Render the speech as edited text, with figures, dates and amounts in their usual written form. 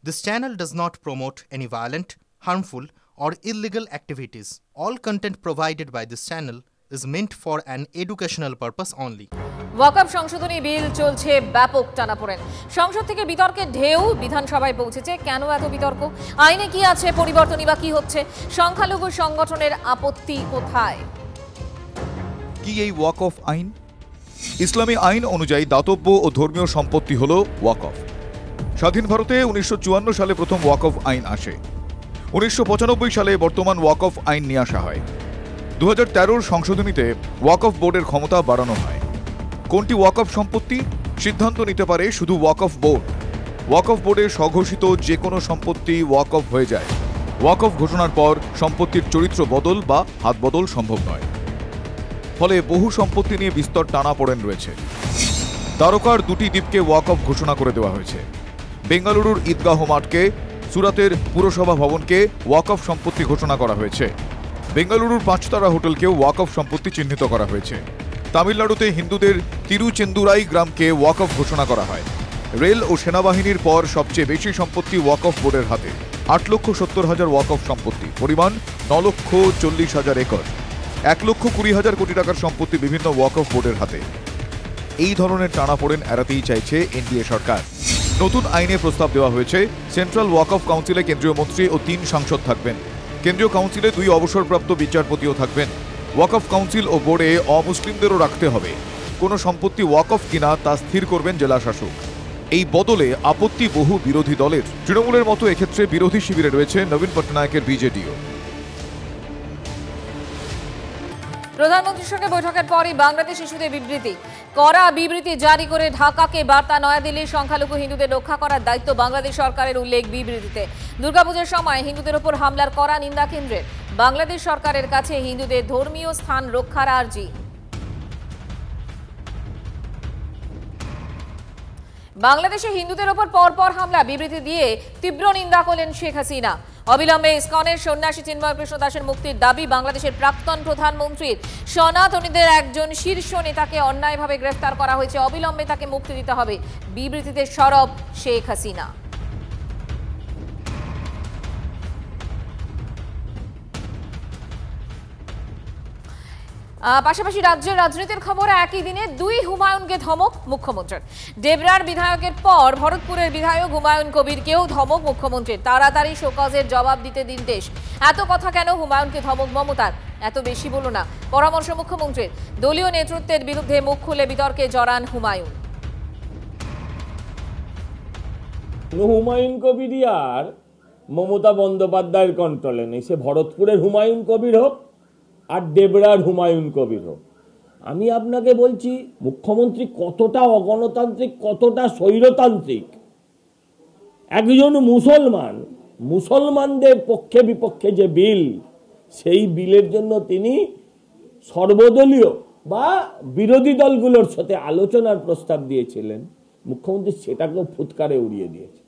This channel does not promote any violent, harmful, or illegal activities. All content provided by this channel is meant for an educational purpose only. ওয়াকফ সংশোধনী বিল চলছে ব্যাপক টানাপোড়েন। সংসদ থেকে বিতর্কের ঢেউ বিধানসভায় পৌঁছেছে। কেন এত বিতর্ক? আইনে কি আছে পরিবর্তনই বা কি হচ্ছে? সংখ্যালঘু সংগঠনের আপত্তি কোথায়? কি এই ওয়াকফ আইন? ইসলামী আইন অনুযায়ী দাতব্য ও ধর্মীয় সম্পত্তি হল ওয়াকফ। স্বাধীন ভারতে 1954 সালে প্রথম ওয়াকফ আইন আসে। 1995 সালে বর্তমান ওয়াকফ আইন নিয়ে আসা হয়। 2013 সংশোধনীতে ওয়াকফ বোর্ডের ক্ষমতা বাড়ানো হয়। কোনটি ওয়াকফ সম্পত্তি সিদ্ধান্ত নিতে পারে শুধু ওয়াকফ বোর্ড। ওয়াকফ বোর্ডের স্বঘোষিত যে কোনো সম্পত্তি ওয়াকফ হয়ে যায়। ওয়াকফ ঘোষণার পর সম্পত্তির চরিত্র বদল বা হাত বদল সম্ভব নয়। ফলে বহু সম্পত্তি নিয়ে বিস্তর টানাপোড়েন রয়েছে। দ্বারকার দুটি দ্বীপকে ওয়াকফ ঘোষণা করে দেওয়া হয়েছে। বেঙ্গালুরুর ঈদগাহ মাঠকে, সুরাতের পুরসভা ভবনকে ওয়াকফ সম্পত্তি ঘোষণা করা হয়েছে। বেঙ্গালুরুর 5 তারা হোটেলকেও ওয়াকফ সম্পত্তি চিহ্নিত করা হয়েছে। তামিলনাড়ুতে হিন্দুদের তিরুচেন্দুরাই গ্রামকে ওয়াকফ ঘোষণা করা হয়। রেল ও সেনাবাহিনীর পর সবচেয়ে বেশি সম্পত্তি ওয়াকফ বোর্ডের হাতে। 8,70,000 ওয়াকফ সম্পত্তি, পরিমাণ 9,40,000 একর। 1,20,000 কোটি টাকার সম্পত্তি বিভিন্ন ওয়াকফ বোর্ডের হাতে। এই ধরনের টানাপোড়েন এড়াতেই চাইছে এনডিএ সরকার। নতুন আইনে প্রস্তাব দেওয়া হয়েছে, সেন্ট্রাল ওয়াকফ কাউন্সিলে কেন্দ্রীয় মন্ত্রী ও 3 সাংসদ থাকবেন। কেন্দ্রীয় কাউন্সিলে 2 অবসরপ্রাপ্ত বিচারপতিও থাকবেন। ওয়াকফ কাউন্সিল ও বোর্ডে অমুসলিমদেরও রাখতে হবে। কোনো সম্পত্তি ওয়াকফ কিনা তা স্থির করবেন জেলা শাসক। এই বদলে আপত্তি বহু বিরোধী দলের। তৃণমূলের মতো এক্ষেত্রে বিরোধী শিবিরে রয়েছে নবীন পটনায়কের বিজেডিও। প্রধানমন্ত্রীর সঙ্গে বৈঠকের পরই বাংলাদেশ ইস্যুতে বিবৃতি। কড়া বিবৃতি জারি করে ঢাকাকে বার্তা, নয়াদিল্লির সংখ্যালঘু হিন্দুদের রক্ষা করার দায়িত্ব বাংলাদেশ সরকারের উল্লেখ বিবৃতিতে। দুর্গাপূজার সময় হিন্দুদের ওপর হামলার কড়া নিন্দা কেন্দ্রের। বাংলাদেশ সরকারের কাছে হিন্দুদের ধর্মীয় স্থান রক্ষার আর্জি। বাংলাদেশে হিন্দুদের ওপর পরপর হামলা, বিবৃতি দিয়ে তীব্র নিন্দা করলেন শেখ হাসিনা। অবিলম্বে ইসকনের সন্ন্যাসী চিন্ময় কৃষ্ণ দাসের মুক্তির দাবি বাংলাদেশের প্রাক্তন প্রধানমন্ত্রীর। সনাতনীদের একজন শীর্ষ নেতাকে অন্যায়ভাবে গ্রেফতার করা হয়েছে, অবিলম্বে তাকে মুক্তি দিতে হবে, বিবৃতিতে সরব শেখ হাসিনা। পাশাপাশি রাজ্যের রাজনীতির খবর, একই দিনে 2 হুমায়ুনকে ধমক মুখ্যমন্ত্রীর। ডেবরার বিধায়কের পর ভরতপুরের বিধায়ক হুমায়ুন কবিরকেও ধমক মুখ্যমন্ত্রীর। তাড়াতাড়ি শোকজের জবাব দিতে নির্দেশ। এত কথা কেন মুখ্যমন্ত্রীকে ধমক মমতার? এত বেশি বলো না, পরামর্শ মুখ্যমন্ত্রীর। দলীয় নেতৃত্বের বিরুদ্ধে মুখ খুলে বিতর্কে জড়ান হুমায়ুন। হুমায়ুন কবির আর মমতা বন্দ্যোপাধ্যায়ের কন্ট্রোলে নেই। সে ভরতপুরের হুমায়ুন কবির হোক আর ডেবরার হুমায়ুন কবির হোক। আমি আপনাকে বলছি, মুখ্যমন্ত্রী কতটা অগণতান্ত্রিক, কতটা স্বৈরতান্ত্রিক। একজন মুসলমানদের পক্ষে বিপক্ষে যে বিল, সেই বিলের জন্য তিনি সর্বদলীয় বা বিরোধী দলগুলোর সাথে আলোচনার প্রস্তাব দিয়েছিলেন। মুখ্যমন্ত্রী সেটাকেও ফুৎকারে উড়িয়ে দিয়েছে।